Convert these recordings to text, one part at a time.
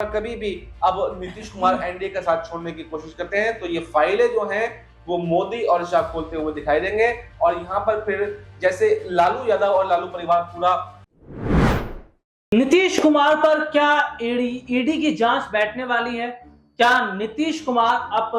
कभी भी अब नीतीश कुमार एनडीए का साथ छोड़ने की कोशिश करते हैं तो ये फाइलें जो हैं वो मोदी और शाह खोलते हुए दिखाई देंगे। और यहाँ पर फिर जैसे लालू यादव और लालू परिवार पूरा नीतीश कुमार पर क्या ईडी की जांच बैठने वाली है? क्या नीतीश कुमार अब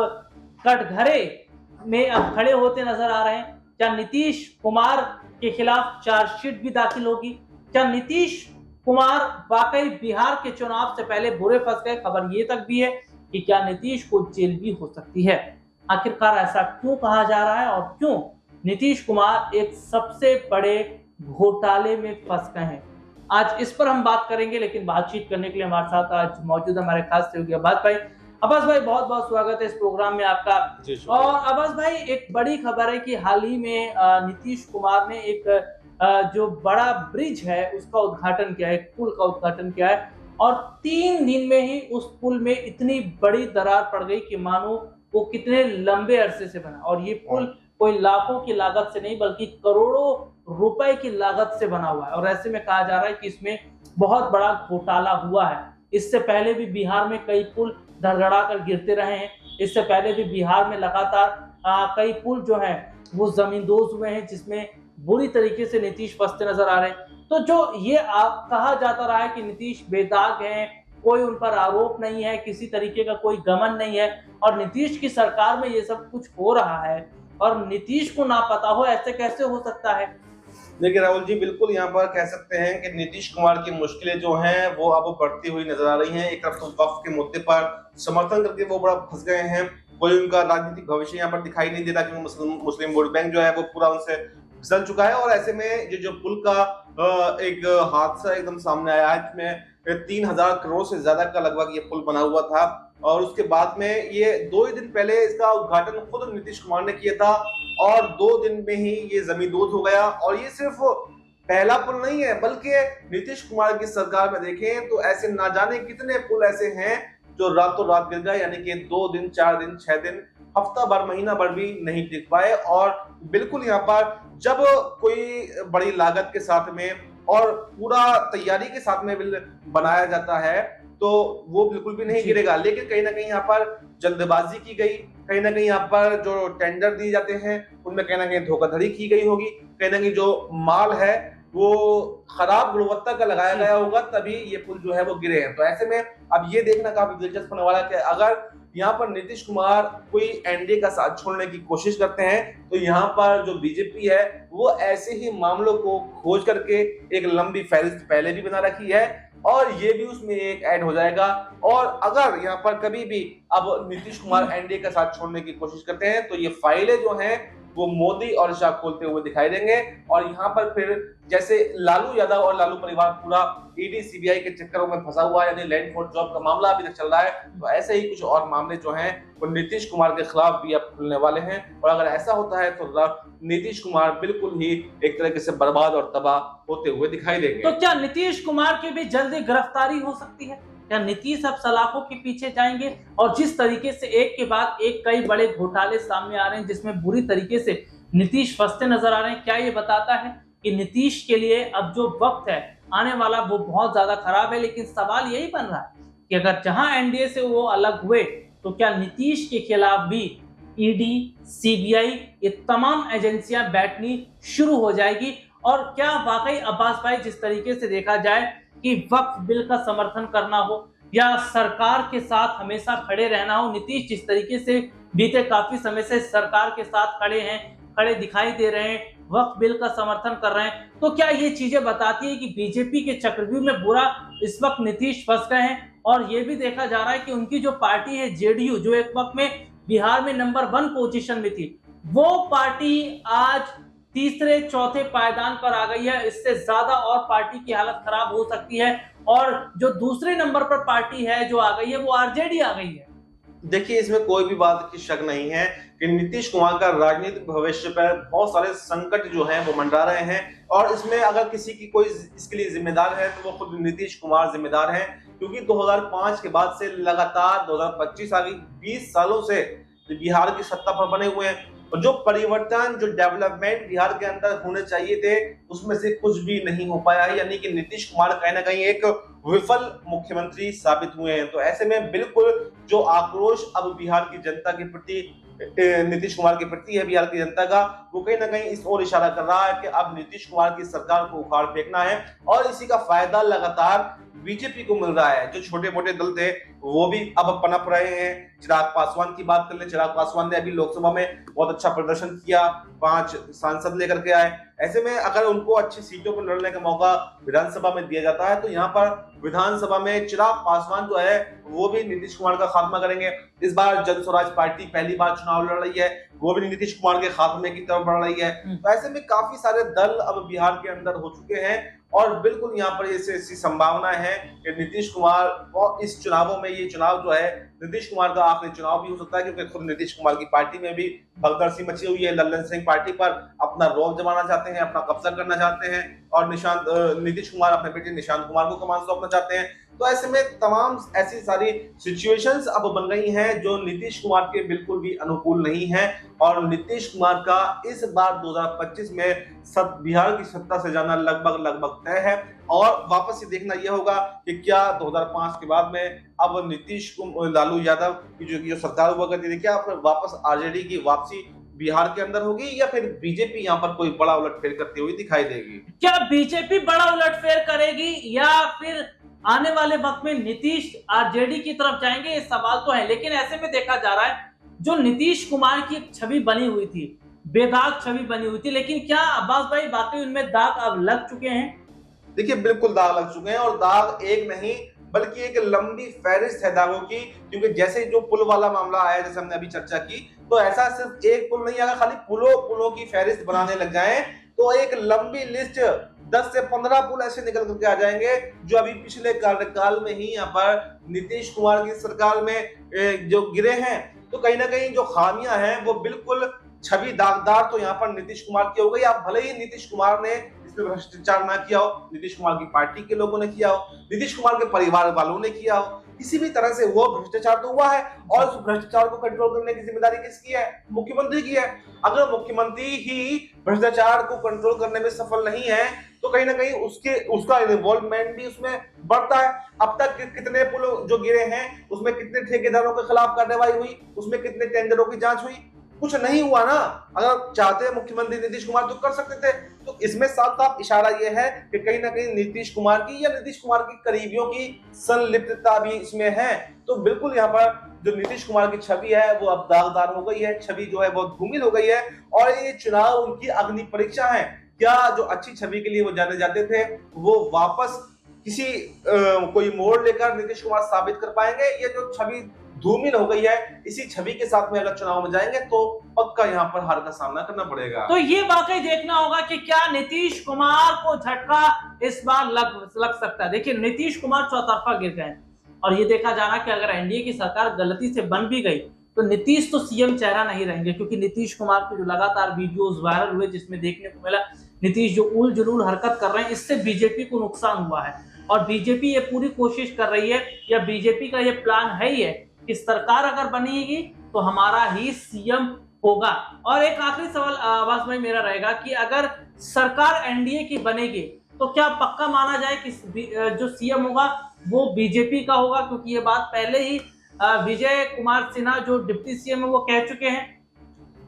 कटघरे में अब खड़े होते नजर आ रहे हैं? क्या नीतीश कुमार के खिलाफ चार्जशीट भी दाखिल होगी? क्या नीतीश कुमार वाकई बिहार के चुनाव से पहले बुरे फंस गए? खबर ये तक भी है कि क्या नीतीश को जेल भी हो सकती है। आखिरकार ऐसा क्यों कहा जा रहा है और क्यों नीतीश कुमार एक सबसे बड़े घोटाले में फंस गए हैं? आज इस पर हम बात करेंगे, लेकिन बातचीत करने के लिए हमारे साथ आज मौजूद हमारे खास सहयोगी अब्बास भाई। अब्बास भाई, बहुत बहुत स्वागत है इस प्रोग्राम में आपका। और अब्बास भाई, एक बड़ी खबर है कि हाल ही में नीतीश कुमार ने एक जो बड़ा ब्रिज है उसका उद्घाटन किया है, एक पुल का उद्घाटन किया है, और 3 दिन में ही उस पुल में इतनी बड़ी दरार पड़ गई कि मानो वो कितने लंबे अरसे से बना। और ये पुल कोई लाखों की लागत से नहीं बल्कि करोड़ों रुपए की लागत से बना हुआ है। और ऐसे में कहा जा रहा है कि इसमें बहुत बड़ा घोटाला हुआ है। इससे पहले भी बिहार में कई पुल धड़धड़ा कर गिरते रहे हैं। इससे पहले भी बिहार में लगातार कई पुल जो हैं वो जमींदोज हुए हैं, जिसमें बुरी तरीके से नीतीश फंसते नजर आ रहे हैं। तो जो ये कहा जाता रहा है कि नीतीश बेदाग हैं, कोई उन पर आरोप नहीं है, किसी तरीके का कोई गमन नहीं है, और नीतीश की सरकार में ये सब कुछ हो रहा है और नीतीश को ना पता हो, ऐसे कैसे हो सकता है? देखिए राहुल जी, बिल्कुल यहाँ पर कह सकते हैं कि नीतीश कुमार की मुश्किलें जो हैं वो अब बढ़ती हुई नजर आ रही हैं। एक तरफ तो वक्फ के मुद्दे पर समर्थन करके वो बड़ा फंस गए हैं, कोई उनका राजनीतिक भविष्य यहाँ पर दिखाई नहीं देता क्योंकि मुस्लिम वोट बैंक जो है वो पूरा उनसे फिसल चुका है। और ऐसे में जो पुल का एक हादसा एकदम सामने आया है, इसमें 3,000 करोड़ से ज्यादा का लगभग ये पुल बना हुआ था। और उसके बाद में ये 2 ही दिन पहले इसका उद्घाटन खुद नीतीश कुमार ने किया था और 2 दिन में ही ये जमींदोज हो गया। और ये सिर्फ पहला पुल नहीं है, बल्कि नीतीश कुमार की सरकार में देखें तो ऐसे ना जाने कितने पुल ऐसे हैं जो रातों रात गिर गए, यानी कि 2 दिन, 4 दिन, 6 दिन, हफ्ता भर, महीना भर भी नहीं टिक पाए। और बिल्कुल यहाँ पर जब कोई बड़ी लागत के साथ में और पूरा तैयारी के साथ में बनाया जाता है तो वो बिल्कुल भी नहीं गिरेगा। लेकिन कहीं ना कहीं यहाँ पर जल्दबाजी की गई, कहीं ना कहीं यहाँ पर जो टेंडर दिए जाते हैं उनमें कहीं ना कहीं धोखाधड़ी की गई होगी, कहीं ना कहीं जो माल है वो खराब गुणवत्ता का लगाया गया होगा, तभी ये पुल जो है वो गिरे हैं। तो ऐसे में अब ये देखना काफी दिलचस्प होने वाला है कि अगर यहाँ पर नीतीश कुमार कोई एनडीए का साथ छोड़ने की कोशिश करते हैं तो यहाँ पर जो बीजेपी है वो ऐसे ही मामलों को खोज करके एक लंबी फहरिस्त पहले भी बना रखी है और ये भी उसमें एक ऐड हो जाएगा। और अगर यहाँ पर कभी भी अब नीतीश कुमार एनडीए का साथ छोड़ने की कोशिश करते हैं तो ये फाइलें जो हैं वो मोदी और शाह खोलते हुए दिखाई देंगे। और यहाँ पर फिर जैसे लालू यादव और लालू परिवार पूरा ईडी सीबीआई के चक्करों में फंसा हुआ है, यानी लैंड फॉर जॉब का मामला अभी तक चल रहा है, तो ऐसे ही कुछ और मामले जो हैं वो नीतीश कुमार के खिलाफ भी अब खुलने वाले हैं। और अगर ऐसा होता है तो नीतीश कुमार बिल्कुल ही एक तरीके से बर्बाद और तबाह होते हुए दिखाई देंगे। तो क्या नीतीश कुमार की भी जल्दी गिरफ्तारी हो सकती है? क्या नीतीश अब सलाखों के पीछे जाएंगे? और जिस तरीके से एक के बाद एक कई बड़े घोटाले सामने आ रहे हैं जिसमें बुरी तरीके से नीतीश फंसते नजर आ रहे हैं, क्या ये बताता है कि नीतीश के लिए अब जो वक्त है आने वाला वो बहुत ज्यादा खराब है? लेकिन सवाल यही बन रहा है कि अगर जहां एनडीए से वो अलग हुए तो क्या नीतीश के खिलाफ भी ईडी, सीबीआई, ये तमाम एजेंसियां बैठनी शुरू हो जाएगी? और क्या वाकई अब्बास भाई, जिस तरीके से देखा जाए कि वक्फ बिल का समर्थन करना हो या सरकार के साथ हमेशा खड़े रहना हो, नीतीश जिस तरीके से बीते काफी समय से सरकार के साथ खड़े दिखाई दे रहे हैं, वक्फ बिल का समर्थन कर रहे हैं, तो क्या ये चीजें बताती है कि बीजेपी के चक्रव्यूह में बुरा इस वक्त नीतीश फंस गए हैं? और ये भी देखा जा रहा है कि उनकी जो पार्टी है जेडीयू, जो एक वक्त में बिहार में नंबर 1 पोजीशन में थी, वो पार्टी आज तीसरे चौथे पायदान पर आ गई है। इससे ज्यादा और पार्टी की हालत खराब हो सकती है। और जो दूसरे नंबर पर पार्टी है जो आ गई है वो आरजेडी आ गई है। देखिए, इसमें कोई भी बात की शक नहीं है कि नीतीश कुमार का राजनीतिक भविष्य पर बहुत सारे संकट जो हैं वो मंडरा रहे हैं। और इसमें अगर किसी की कोई इसके लिए जिम्मेदार है तो वो खुद नीतीश कुमार जिम्मेदार हैं, क्योंकि 2005 के बाद से लगातार 2025 आ गई, 20 सालों से बिहार की सत्ता पर बने हुए हैं। और जो परिवर्तन, जो डेवलपमेंट बिहार के अंदर होने चाहिए थे, उसमें से कुछ भी नहीं हो पाया है। यानी कि नीतीश कुमार कहीं ना कहीं एक विफल मुख्यमंत्री साबित हुए हैं। तो ऐसे में बिल्कुल जो आक्रोश अब बिहार की जनता के प्रति, नीतीश कुमार के प्रति है, बिहार की जनता का, वो कहीं ना कहीं इस ओर इशारा कर रहा है कि अब नीतीश कुमार की सरकार को उखाड़ फेंकना है। और इसी का फायदा लगातार बीजेपी को मिल रहा है। जो छोटे मोटे दल थे वो भी अब पनप रहे हैं। चिराग पासवान की बात कर ले, चिराग पासवान ने अभी लोकसभा में बहुत अच्छा प्रदर्शन किया, 5 सांसद लेकर के आए। ऐसे में अगर उनको अच्छी सीटों पर लड़ने का मौका विधानसभा में दिया जाता है तो यहाँ पर विधानसभा में चिराग पासवान जो है वो भी नीतीश कुमार का खात्मा करेंगे। इस बार जन स्वराज पार्टी पहली बार चुनाव लड़ रही है, वो भी नीतीश कुमार के खात्मे की तरफ बढ़ रही है। तो ऐसे में काफी सारे दल अब बिहार के अंदर हो चुके हैं और बिल्कुल यहाँ पर ऐसी संभावना है कि नीतीश कुमार और इस चुनावों में, ये चुनाव जो है नीतीश कुमार का आखिरी चुनाव भी हो सकता है, क्योंकि खुद नीतीश कुमार की पार्टी में भी भगदड़ सी मची हुई है। लल्लन सिंह पार्टी पर अपना रौब जमाना चाहते हैं, अपना कब्जा करना चाहते हैं और नीतीश कुमार अपने बेटे निशांत कुमार को कमान सौंपना चाहते हैं। तो ऐसे में तमाम ऐसी सारी सिचुएशंस अब बन गई हैं जो नीतीश कुमार के बिल्कुल भी अनुकूल नहीं है। और नीतीश कुमार का इस बार 2025 में सब बिहार की सत्ता से जाना लगभग तय है। और वापस ये देखना यह होगा कि क्या 2005 के बाद में अब नीतीश लालू यादव की जो सरकार हुआ करती थी, क्या फिर वापस आरजेडी की वापसी बिहार के अंदर होगी या फिर बीजेपी यहाँ पर कोई बड़ा उलटफेर करती हुई दिखाई देगी? क्या बीजेपी बड़ा उलटफेर करेगी या फिर आने वाले वक्त में नीतीश आरजेडी की तरफ जाएंगे, ये सवाल तो है। लेकिन ऐसे में देखा जा रहा है जो नीतीश कुमार की एक छवि बनी हुई थी, बेदाग छवि बनी हुई थी, लेकिन क्या अब्बास भाई वाकई उनमें दाग अब लग चुके हैं? देखिए बिल्कुल दाग लग चुके हैं और दाग एक नहीं बल्कि एक लंबी फहरिस्त है दागों की। क्योंकि जैसे जो पुल वाला मामला आया, जैसे हमने अभी चर्चा की, तो ऐसा सिर्फ एक पुल नहीं, अगर खाली पुलों की फहरिस्त बनाने लग जाएं तो एक लंबी लिस्ट 10 से 15 पुल ऐसे निकल करके आ जाएंगे जो अभी पिछले कार्यकाल में ही यहाँ पर नीतीश कुमार की सरकार में जो गिरे हैं। तो कहीं ना कहीं जो खामियां हैं वो बिल्कुल छवि दागदार तो यहाँ पर नीतीश कुमार की हो गई। आप भले ही नीतीश कुमार ने इसमें भ्रष्टाचार ना किया हो, नीतीश कुमार की पार्टी के लोगों ने किया हो, नीतीश कुमार के परिवार वालों ने किया हो, किसी भी तरह से वो भ्रष्टाचार तो हुआ है। और उस भ्रष्टाचार को कंट्रोल करने की जिम्मेदारी किसकी है? मुख्यमंत्री की है। अगर मुख्यमंत्री ही भ्रष्टाचार को कंट्रोल करने में सफल नहीं है तो कहीं ना कहीं उसका इन्वॉल्वमेंट भी उसमें बढ़ता है। अब तक कितने पुल जो गिरे हैं उसमें कितने ठेकेदारों के खिलाफ कार्रवाई हुई, उसमें कितने टेंडरों की जांच हुई? कुछ नहीं हुआ ना। अगर चाहते मुख्यमंत्री नीतीश कुमार तो कर सकते थे। तो इसमें साफ साफ इशारा यह है कि कहीं ना कहीं नीतीश कुमार की या नीतीश कुमार के करीबियों की संलिप्तता भी इसमें है। तो बिल्कुल यहाँ पर जो नीतीश कुमार की छवि है वो अब दागदार हो गई है, छवि जो है बहुत धूमिल हो गई है। और ये चुनाव उनकी अग्नि परीक्षा है। क्या जो अच्छी छवि के लिए वो जाने जाते थे वो वापस किसी कोई मोड़ लेकर नीतीश कुमार साबित कर पाएंगे? ये जो छवि धूमिल हो गई है, इसी छवि के साथ में अगर चुनाव में जाएंगे तो पक्का यहाँ पर हार का सामना करना पड़ेगा। तो ये वाकई देखना होगा कि क्या नीतीश कुमार को झटका इस बार लग सकता है। देखिए नीतीश कुमार चौतरफा गिर गए और ये देखा जा रहा कि अगर एनडीए की सरकार गलती से बन भी गई तो नीतीश तो सीएम चेहरा नहीं रहेंगे, क्योंकि नीतीश कुमार के जो लगातार वीडियोस वायरल हुए जिसमें देखने को मिला नीतीश जो उल जुलूल हरकत कर रहे हैं, इससे बीजेपी को नुकसान हुआ है। और बीजेपी ये पूरी कोशिश कर रही है या बीजेपी का ये प्लान है ही है कि सरकार अगर बनेगी तो हमारा ही सीएम होगा। और एक आखिरी सवाल आवाज में मेरा रहेगा कि अगर सरकार एनडीए की बनेगी तो क्या पक्का माना जाए कि जो सीएम होगा वो बीजेपी का होगा? क्योंकि ये बात पहले ही विजय कुमार सिन्हा जो डिप्टी सीएम है वो कह चुके हैं।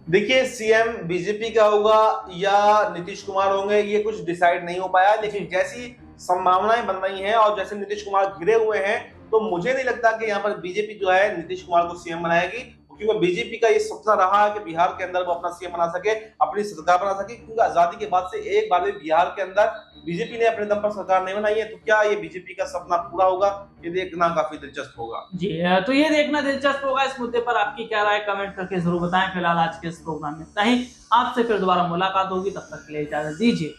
देखिए सीएम बीजेपी का होगा या नीतीश कुमार होंगे ये कुछ डिसाइड नहीं हो पाया, लेकिन जैसी संभावनाएं बन रही हैं और जैसे नीतीश कुमार घिरे हुए हैं तो मुझे नहीं लगता कि यहाँ पर बीजेपी जो है नीतीश कुमार को सीएम बनाएगी। क्योंकि बीजेपी का ये सपना रहा है कि बिहार के अंदर वो अपना सीएम बना सके, अपनी सरकार बना सके। क्योंकि आजादी के बाद से एक बार भी बिहार के अंदर बीजेपी ने अपने दम पर सरकार नहीं बनाई है। तो क्या ये बीजेपी का सपना पूरा होगा? ये देखना काफी दिलचस्प होगा। जी तो ये देखना दिलचस्प होगा। इस मुद्दे पर आपकी क्या राय कमेंट करके जरूर बताएं। फिलहाल आज के इस प्रोग्राम में इतना ही, आपसे फिर दोबारा मुलाकात होगी, तब तक के लिए इजाजत दीजिए।